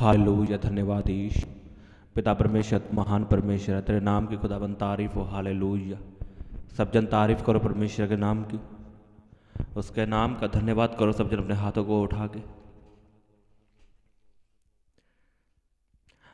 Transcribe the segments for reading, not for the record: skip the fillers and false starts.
Hallelujah. धन्यवाद ईश पिता परमेश्वर, महान परमेश्वर, तेरे नाम की खुदाबंद तारीफ हो। हालेलुया। सब जन तारीफ करो परमेश्वर के नाम की, उसके नाम का धन्यवाद करो सब जन अपने हाथों को उठा के।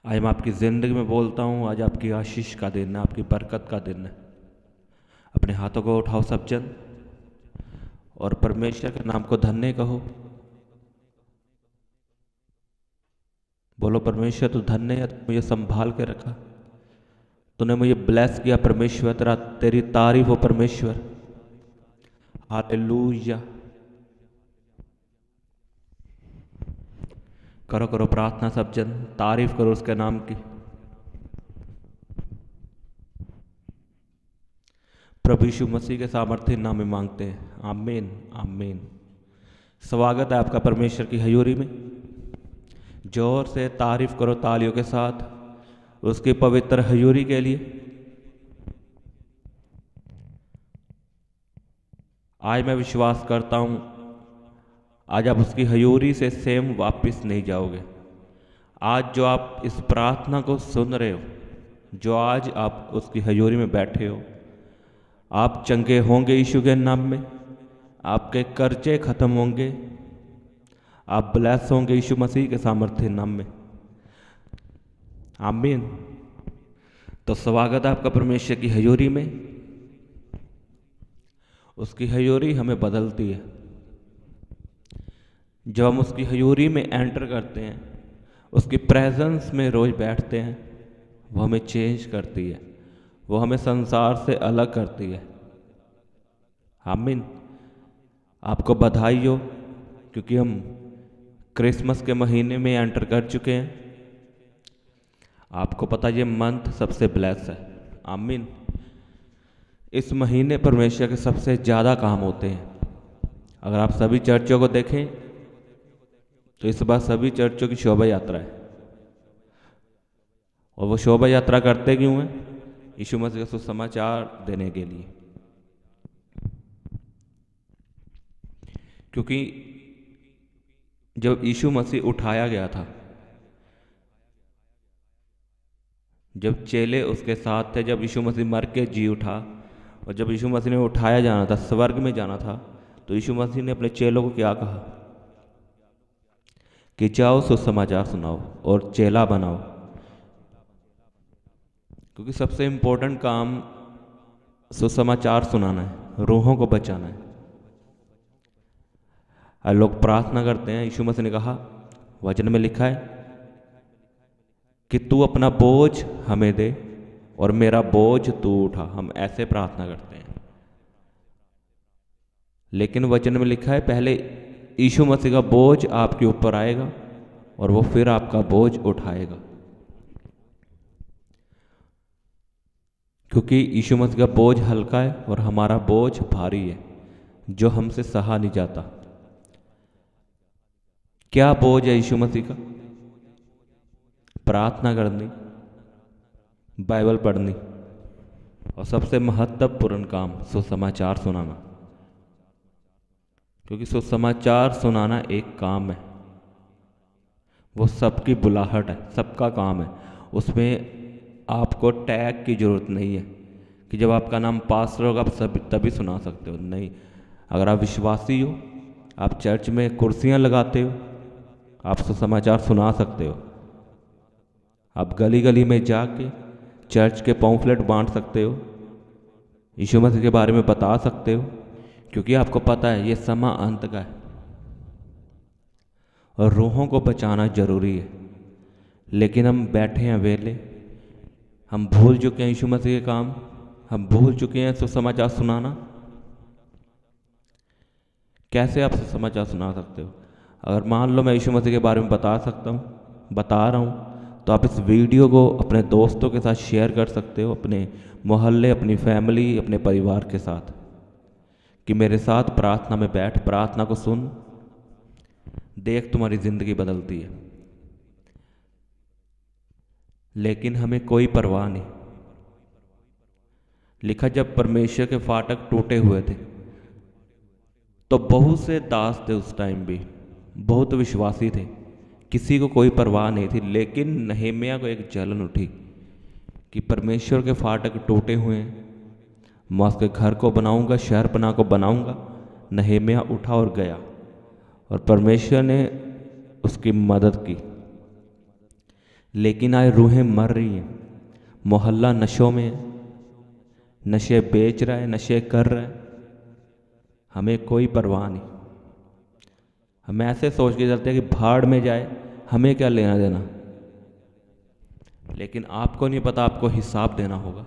आज मैं आपकी ज़िंदगी में बोलता हूँ, आज आपकी आशीष का दिन है, आपकी बरकत का दिन है। अपने हाथों को उठाओ सब जन और परमेश्वर के नाम को धन्य कहो। बोलो परमेश्वर तू धन्य है, मुझे संभाल के रखा, तूने मुझे ब्लेस किया परमेश्वर, तेरी तारीफ हो परमेश्वर। हालेलुया। करो करो प्रार्थना सब जन, तारीफ करो उसके नाम की। प्रभु यीशु मसीह के सामर्थ्य नाम में मांगते हैं, आमीन आमीन। स्वागत है आपका परमेश्वर की हजूरी में। जोर से तारीफ करो तालियों के साथ उसकी पवित्र हजूरी के लिए। आज मैं विश्वास करता हूँ आज आप उसकी हजूरी से सेम वापस नहीं जाओगे। आज जो आप इस प्रार्थना को सुन रहे हो, जो आज आप उसकी हजूरी में बैठे हो, आप चंगे होंगे यीशु के नाम में, आपके कर्जे खत्म होंगे, आप ब्लेस होंगे यीशु मसीह के सामर्थ्य नाम में, आमीन। तो स्वागत है आपका परमेश्वर की हजूरी में। उसकी हजूरी हमें बदलती है। जब हम उसकी हजूरी में एंटर करते हैं, उसकी प्रेजेंस में रोज बैठते हैं, वो हमें चेंज करती है, वो हमें संसार से अलग करती है, आमीन। आपको बधाई हो क्योंकि हम क्रिसमस के महीने में एंटर कर चुके हैं। आपको पता ये मंथ सबसे ब्लेस है, आमीन। इस महीने परमेश्वर के सबसे ज़्यादा काम होते हैं। अगर आप सभी चर्चों को देखें तो इस बार सभी चर्चों की शोभा यात्रा है। और वो शोभा यात्रा करते क्यों हैं? यीशु मसीह का सुसमाचार देने के लिए। क्योंकि जब यीशु मसीह उठाया गया था, जब चेले उसके साथ थे, जब यीशु मसीह मर के जी उठा और जब यीशु मसीह ने उठाया जाना था, स्वर्ग में जाना था, तो यीशु मसीह ने अपने चेलों को क्या कहा कि जाओ सुसमाचार सुनाओ और चेला बनाओ। क्योंकि सबसे इम्पोर्टेंट काम सुसमाचार सुनाना है, रूहों को बचाना है। और लोग प्रार्थना करते हैं, यीशु मसीह ने कहा, वचन में लिखा है कि तू अपना बोझ हमें दे और मेरा बोझ तू उठा। हम ऐसे प्रार्थना करते हैं, लेकिन वचन में लिखा है पहले यीशु मसीह का बोझ आपके ऊपर आएगा और वो फिर आपका बोझ उठाएगा। क्योंकि यीशु मसीह का बोझ हल्का है और हमारा बोझ भारी है, जो हमसे सहा नहीं जाता। क्या बोझ है यीशु मसीह का? प्रार्थना करनी, बाइबल पढ़नी और सबसे महत्वपूर्ण काम सुसमाचार सुनाना। क्योंकि सुसमाचार सुनाना एक काम है, वो सबकी बुलाहट है, सबका काम है। उसमें आपको टैग की जरूरत नहीं है कि जब आपका नाम पास्टर होगा आप तभी सुना सकते हो। नहीं, अगर आप विश्वासी हो, आप चर्च में कुर्सियां लगाते हो, आप सुसमाचार सुना सकते हो। आप गली गली में जाके चर्च के पॉम्फलेट बांट सकते हो, यीशु मसीह के बारे में बता सकते हो। क्योंकि आपको पता है ये समा अंत का है और रूहों को बचाना जरूरी है। लेकिन हम बैठे हैं वेले, हम भूल चुके हैं यीशु मसीह के काम, हम भूल चुके हैं सुसमाचार सुनाना। कैसे आप सुसमाचार सुना सकते हो? अगर मान लो मैं यीशु मसीह के बारे में बता रहा हूँ, तो आप इस वीडियो को अपने दोस्तों के साथ शेयर कर सकते हो, अपने मोहल्ले, अपनी फैमिली, अपने परिवार के साथ, कि मेरे साथ प्रार्थना में बैठ, प्रार्थना को सुन, देख तुम्हारी जिंदगी बदलती है। लेकिन हमें कोई परवाह नहीं। लिखा जब परमेश्वर के फाटक टूटे हुए थे तो बहुत से दास थे, उस टाइम भी बहुत विश्वासी थे। किसी को कोई परवाह नहीं थी, लेकिन नहेमिया को एक जलन उठी कि परमेश्वर के फाटक टूटे हुए हैं, मैं उसके घर को बनाऊंगा, शहर पनाह को बनाऊंगा। नहेमिया उठा और गया, और परमेश्वर ने उसकी मदद की। लेकिन आज रूहें मर रही हैं, मोहल्ला नशों में है, नशे बेच रहा है, नशे कर रहा है, हमें कोई परवाह नहीं। हम ऐसे सोच के चलते हैं कि भाड़ में जाए, हमें क्या लेना देना। लेकिन आपको नहीं पता, आपको हिसाब देना होगा।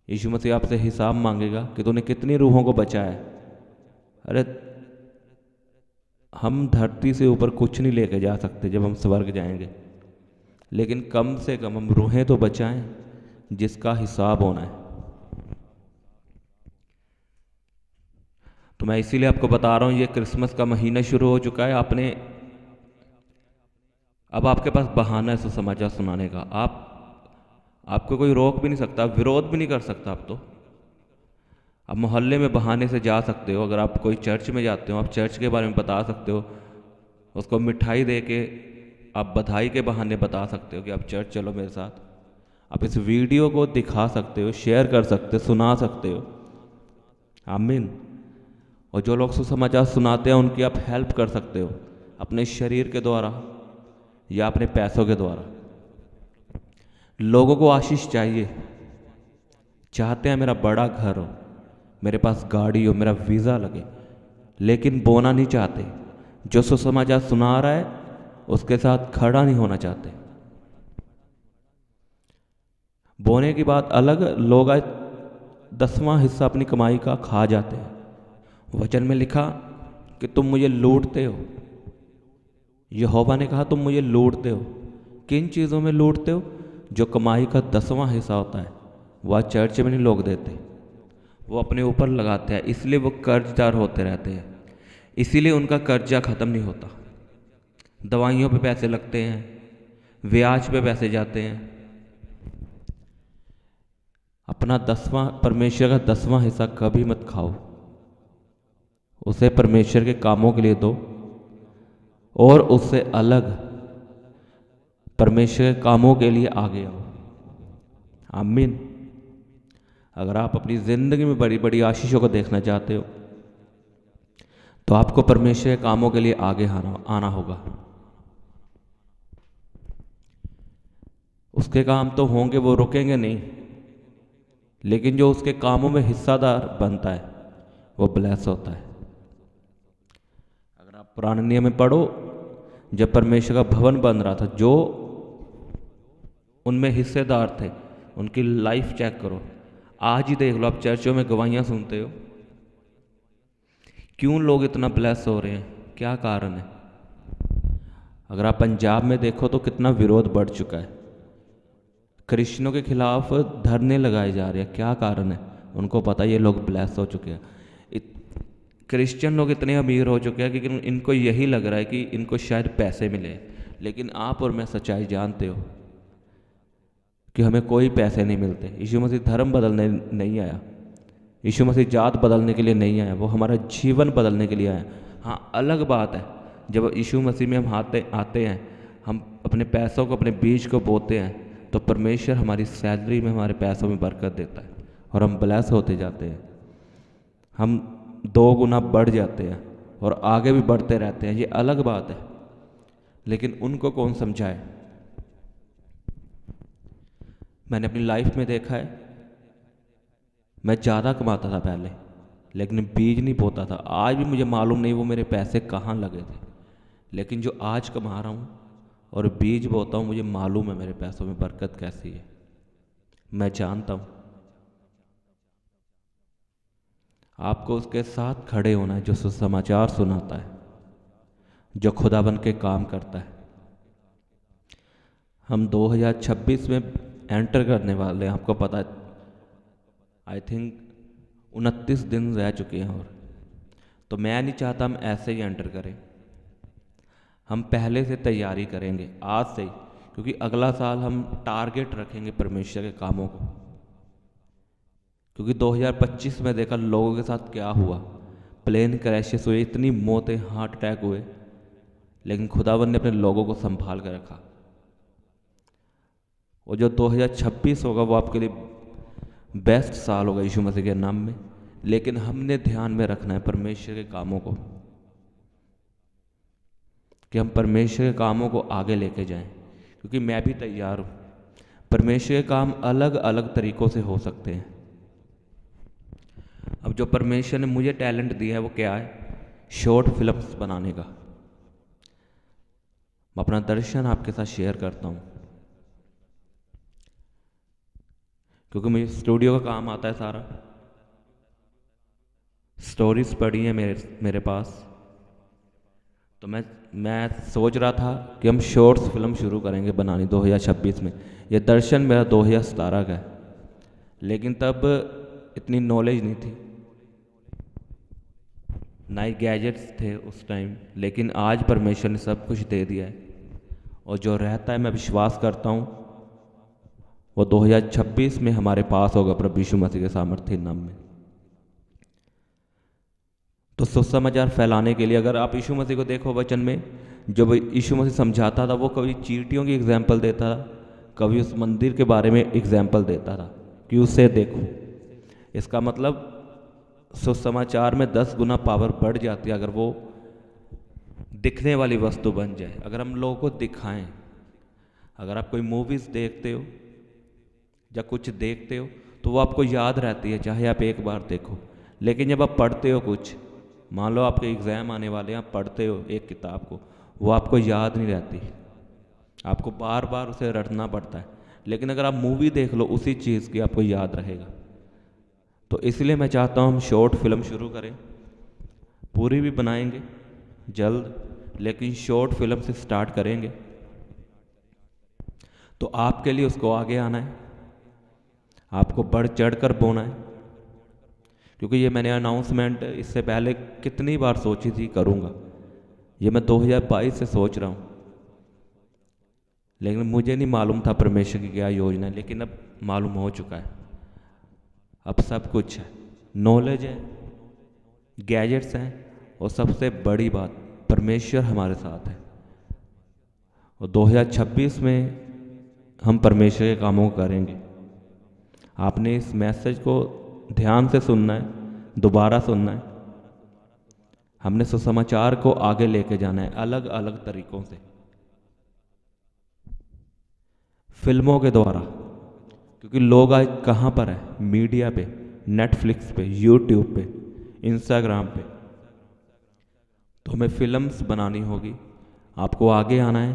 यीशु मसीह आपसे हिसाब मांगेगा कि तूने कितनी रूहों को बचाया है। अरे हम धरती से ऊपर कुछ नहीं लेके जा सकते जब हम स्वर्ग जाएंगे, लेकिन कम से कम हम रूहें तो बचाएं जिसका हिसाब होना है। तो मैं इसीलिए आपको बता रहा हूँ, ये क्रिसमस का महीना शुरू हो चुका है। अब आपके पास बहाना है सुसमाचार सुनाने का। आपको कोई रोक भी नहीं सकता, विरोध भी नहीं कर सकता। आप मोहल्ले में बहाने से जा सकते हो। अगर आप कोई चर्च में जाते हो, आप चर्च के बारे में बता सकते हो, उसको मिठाई दे के आप बधाई के बहाने बता सकते हो कि आप चर्च चलो मेरे साथ। आप इस वीडियो को दिखा सकते हो, शेयर कर सकते हो, सुना सकते हो। आमीन। और जो लोग सुसमाचार सुनाते हैं उनकी आप हेल्प कर सकते हो, अपने शरीर के द्वारा या अपने पैसों के द्वारा। लोगों को आशीष चाहिए, चाहते हैं मेरा बड़ा घर हो, मेरे पास गाड़ी हो, मेरा वीज़ा लगे, लेकिन बोना नहीं चाहते। जो सुसमाचार सुना रहा है उसके साथ खड़ा नहीं होना चाहते। बोने की बात अलग, लोग आज 10वां हिस्सा अपनी कमाई का खा जाते हैं। वचन में लिखा कि तुम मुझे लूटते हो। यहोवा ने कहा तुम मुझे लूटते हो। किन चीज़ों में लूटते हो? जो कमाई का 10वां हिस्सा होता है वह चर्च में नहीं लोग देते, वो अपने ऊपर लगाते हैं। इसलिए वो कर्जदार होते रहते हैं, इसीलिए उनका कर्जा ख़त्म नहीं होता। दवाइयों पे पैसे लगते हैं, ब्याज पे पैसे जाते हैं। अपना 10वां, परमेश्वर का 10वां हिस्सा कभी मत खाओ, उसे परमेश्वर के कामों के लिए दो, और उससे अलग परमेश्वर के कामों के लिए आगे आओ। आमीन। अगर आप अपनी ज़िंदगी में बड़ी बड़ी आशीषों को देखना चाहते हो तो आपको परमेश्वर के कामों के लिए आगे आना होगा। उसके काम तो होंगे, वो रुकेंगे नहीं, लेकिन जो उसके कामों में हिस्सादार बनता है वो ब्लेस होता है। अगर आप पुराने नियम में पढ़ो, जब परमेश्वर का भवन बन रहा था, जो उनमें हिस्सेदार थे उनकी लाइफ चेक करो। आज ही देख लो, आप चर्चों में गवाहियाँ सुनते हो, क्यों लोग इतना ब्लेस हो रहे हैं, क्या कारण है? अगर आप पंजाब में देखो तो कितना विरोध बढ़ चुका है, क्रिश्चियनों के खिलाफ धरने लगाए जा रहे हैं। क्या कारण है? उनको पता है ये लोग ब्लेस हो चुके हैं। क्रिश्चियन लोग इतने अमीर हो चुके हैं कि इनको यही लग रहा है कि इनको शायद पैसे मिले, लेकिन आप और मैं सच्चाई जानते हो कि हमें कोई पैसे नहीं मिलते। यीशु मसीह धर्म बदलने नहीं आया, यीशु मसीह जात बदलने के लिए नहीं आया, वो हमारा जीवन बदलने के लिए आया। हाँ, अलग बात है जब यीशु मसीह में हम आते हैं, हम अपने पैसों को, अपने बीज को बोते हैं, तो परमेश्वर हमारी सैलरी में, हमारे पैसों में बरकत देता है और हम ब्लेस होते जाते हैं। हम 2 गुना बढ़ जाते हैं और आगे भी बढ़ते रहते हैं, ये अलग बात है। लेकिन उनको कौन समझाए? मैंने अपनी लाइफ में देखा है, मैं ज़्यादा कमाता था पहले, लेकिन बीज नहीं बोता था। आज भी मुझे मालूम नहीं वो मेरे पैसे कहाँ लगे थे, लेकिन जो आज कमा रहा हूँ और बीज बोता हूँ, मुझे मालूम है मेरे पैसों में बरकत कैसी है, मैं जानता हूँ। आपको उसके साथ खड़े होना है जो सुसमाचार सुनाता है, जो खुदाबंद के काम करता है। हम 2026 में एंटर करने वाले हैं, आपको पता है। आई थिंक 29 दिन रह चुके हैं, और तो मैं नहीं चाहता हम ऐसे ही एंटर करें। हम पहले से तैयारी करेंगे आज से ही, क्योंकि अगला साल हम टारगेट रखेंगे परमेश्वर के कामों को। क्योंकि 2025 में देखा लोगों के साथ क्या हुआ, प्लेन क्रैशेस हुए, इतनी मौतें, हार्ट अटैक हुए, लेकिन खुदावन ने अपने लोगों को संभाल कर रखा। और जो 2026 होगा वो आपके लिए बेस्ट साल होगा यीशु मसीह के नाम में। लेकिन हमने ध्यान में रखना है परमेश्वर के कामों को, कि हम परमेश्वर के कामों को आगे लेके जाएं, क्योंकि मैं भी तैयार हूँ। परमेश्वर के काम अलग अलग तरीक़ों से हो सकते हैं। अब जो परमेश्वर ने मुझे टैलेंट दिया है वो क्या है? शॉर्ट फिल्म्स बनाने का। मैं अपना दर्शन आपके साथ शेयर करता हूँ, क्योंकि मुझे स्टूडियो का काम आता है सारा। स्टोरीज पड़ी हैं मेरे पास, तो मैं सोच रहा था कि हम शॉर्ट्स फिल्म शुरू करेंगे बनानी 2026 में। ये दर्शन मेरा 2017 का है, लेकिन तब इतनी नॉलेज नहीं थी, ना ही गैजेट्स थे उस टाइम। लेकिन आज परमेश्वर ने सब कुछ दे दिया है, और जो रहता है मैं विश्वास करता हूँ वो 2026 में हमारे पास होगा प्रभु यीशु मसीह के सामर्थ्य नाम में। तो सुसमाचार फैलाने के लिए अगर आप यीशु मसीह को देखो वचन में, जो यीशु मसीह समझाता था वो कभी चींटियों की एग्जाम्पल देता था, कभी उस मंदिर के बारे में एग्जाम्पल देता था कि उसे देखो। इसका मतलब सुसमाचार में 10 गुना पावर बढ़ जाती है अगर वो दिखने वाली वस्तु बन जाए, अगर हम लोगों को दिखाएं। अगर आप कोई मूवीज़ देखते हो या कुछ देखते हो तो वो आपको याद रहती है, चाहे आप एक बार देखो। लेकिन जब आप पढ़ते हो कुछ, मान लो आपके एग्ज़ाम आने वाले हैं, आप पढ़ते हो एक किताब को, वो आपको याद नहीं रहती, आपको बार बार उसे रटना पड़ता है। लेकिन अगर आप मूवी देख लो उसी चीज़ की, आपको याद रहेगा। तो इसलिए मैं चाहता हूँ हम शॉर्ट फिल्म शुरू करें, पूरी भी बनाएंगे जल्द, लेकिन शॉर्ट फिल्म से स्टार्ट करेंगे। तो आपके लिए उसको आगे आना है, आपको बढ़ चढ़ कर बोना है, क्योंकि ये मैंने अनाउंसमेंट इससे पहले कितनी बार सोची थी करूँगा। ये मैं 2022 से सोच रहा हूँ, लेकिन मुझे नहीं मालूम था परमेश्वर की क्या योजना है। लेकिन अब मालूम हो चुका है, अब सब कुछ है, नॉलेज है, गैजेट्स हैं, और सबसे बड़ी बात परमेश्वर हमारे साथ है। और 2026 में हम परमेश्वर के कामों को करेंगे। आपने इस मैसेज को ध्यान से सुनना है, दोबारा सुनना है। हमने सुसमाचार को आगे लेके जाना है अलग अलग तरीकों से, फिल्मों के द्वारा, क्योंकि लोग आज कहाँ पर है? मीडिया पे, नेटफ्लिक्स पे, यूट्यूब पे, इंस्टाग्राम पे। तो हमें फिल्म्स बनानी होगी, आपको आगे आना है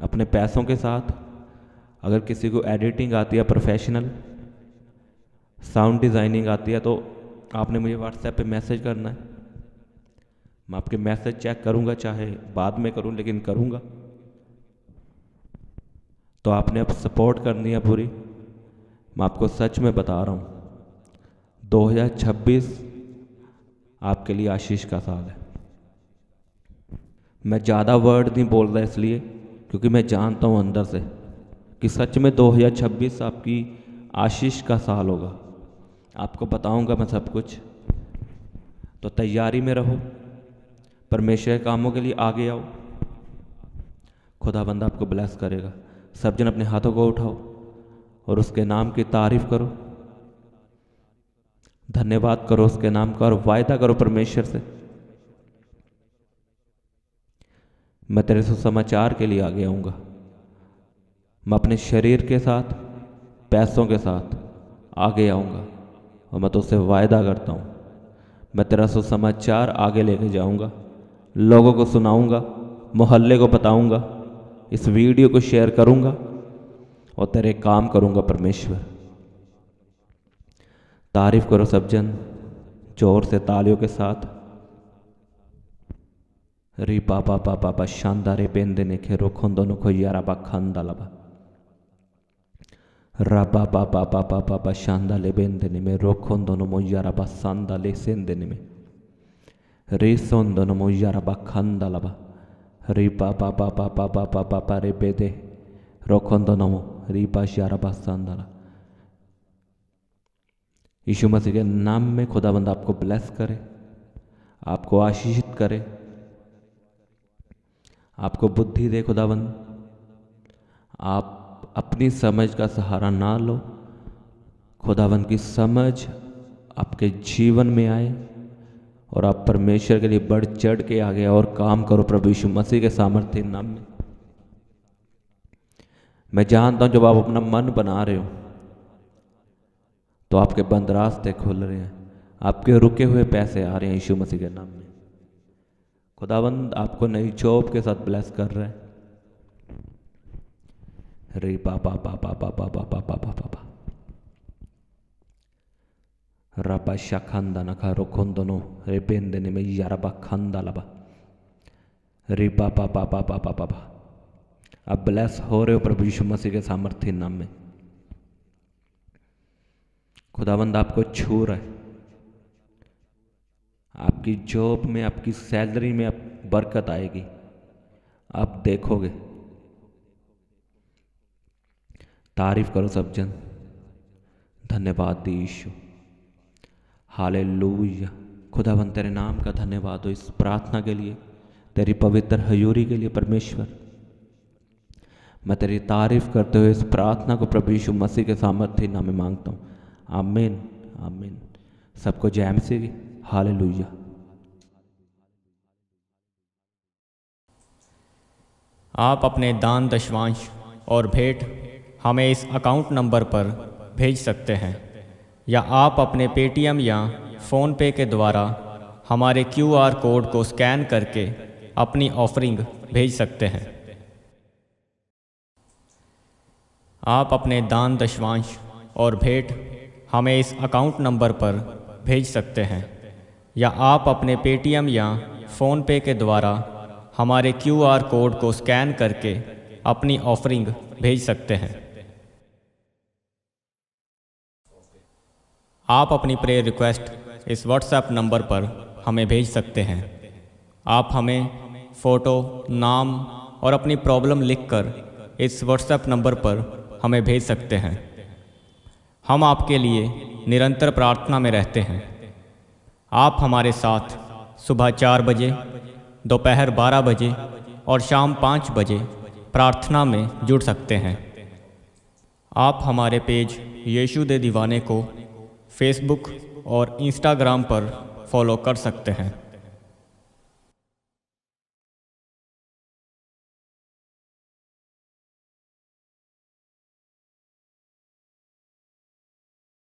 अपने पैसों के साथ। अगर किसी को एडिटिंग आती है, प्रोफेशनल साउंड डिज़ाइनिंग आती है, तो आपने मुझे व्हाट्सएप पे मैसेज करना है। मैं आपके मैसेज चेक करूँगा, चाहे बाद में करूँ, लेकिन करूँगा। तो आपने अब सपोर्ट करनी है पूरी। मैं आपको सच में बता रहा हूँ, 2026 आपके लिए आशीष का साल है। मैं ज़्यादा वर्ड नहीं बोल रहा इसलिए क्योंकि मैं जानता हूँ अंदर से कि सच में 2026 आपकी आशीष का साल होगा। आपको बताऊंगा मैं सब कुछ। तो तैयारी में रहो, परमेश्वर के कामों के लिए आगे आओ, खुदाबंद आपको ब्लेस करेगा। सब जन अपने हाथों को उठाओ और उसके नाम की तारीफ करो, धन्यवाद करो उसके नाम का, और वायदा करो परमेश्वर से, मैं तेरे सुसमाचार के लिए आगे आऊँगा। मैं अपने शरीर के साथ, पैसों के साथ आगे आऊँगा, और मैं तुझसे वायदा करता हूँ मैं तेरा सुसमाचार आगे लेके जाऊँगा, लोगों को सुनाऊँगा, मोहल्ले को बताऊँगा, इस वीडियो को शेयर करूँगा और तेरे काम करूँगा। परमेश्वर तारीफ करो सब जन जोर से तालियों के साथ। री पापा पापा पा शानदारे पेंदे ने खेरो खोंदो नो खो यारा बा खांदा लबा राबा पापा पापा पापा शांदाले बेंदे में रोखोंदो नो मो यारा बा सांदाले सेंदे में रे सोंदो नो मो यारा बा खांदा लबा री पापा पापा पापा पापा पा रे बेदे रोखोंदो नो मो री पा यारा बा सांदाला। यीशु मसीह के नाम में खुदाबंद आपको ब्लेस करे, आपको आशीषित करे, आपको बुद्धि दे खुदावंद। आप अपनी समझ का सहारा ना लो, खुदावंद की समझ आपके जीवन में आए और आप परमेश्वर के लिए बढ़ चढ़ के आगे और काम करो प्रभु यीशु मसीह के सामर्थ्य नाम में। मैं जानता हूं जब आप अपना मन बना रहे हो तो आपके बंद रास्ते खुल रहे हैं, आपके रुके हुए पैसे आ रहे हैं यीशु मसीह के नाम में। खुदावंद आपको नई जॉब के साथ ब्लेस कर रहा है। रे पापा पापा पापा पापा पापा पापा रपा शाखंदा नखा रोखोंदनो रे पेंदने में यारबा खंदा लबा रे पापा पापा पापा पापा। आप ब्लेस हो रहे हो प्रभु यीशु मसीह के सामर्थ्य नाम में। खुदावंद आपको छू रहा है, आपकी जॉब में, आपकी सैलरी में आप बरकत आएगी, आप देखोगे। तारीफ करो सब जन, धन्यवाद दी यीशु, हालेलुया। खुदावंद तेरे नाम का धन्यवाद हो इस प्रार्थना के लिए, तेरी पवित्र हजूरी के लिए परमेश्वर। मैं तेरी तारीफ करते हुए इस प्रार्थना को प्रभु यीशु मसीह के सामर्थ्य नाम में मांगता हूँ। आमीन आमीन। सबको जय मसीह की, हालेलुया। आप अपने दान दशवांश और भेंट हमें इस अकाउंट नंबर पर भेज सकते हैं, या आप अपने पेटीएम या फ़ोनपे के द्वारा हमारे QR कोड को स्कैन करके अपनी ऑफरिंग भेज सकते हैं। आप अपने दान दशवांश और भेंट हमें इस अकाउंट नंबर पर भेज सकते हैं, या आप अपने पेटीएम या फ़ोनपे के द्वारा हमारे QR कोड को स्कैन करके अपनी ऑफरिंग भेज सकते हैं। आप अपनी प्रेयर रिक्वेस्ट इस व्हाट्सएप नंबर पर हमें भेज सकते हैं। आप हमें फ़ोटो, नाम और अपनी प्रॉब्लम लिखकर इस व्हाट्सएप नंबर पर हमें भेज सकते हैं। हम आपके लिए निरंतर प्रार्थना में रहते हैं। आप हमारे साथ सुबह 4 बजे, दोपहर 12 बजे और शाम 5 बजे प्रार्थना में जुड़ सकते हैं। आप हमारे पेज यीशु दे दीवाने को फेसबुक और इंस्टाग्राम पर फॉलो कर सकते हैं।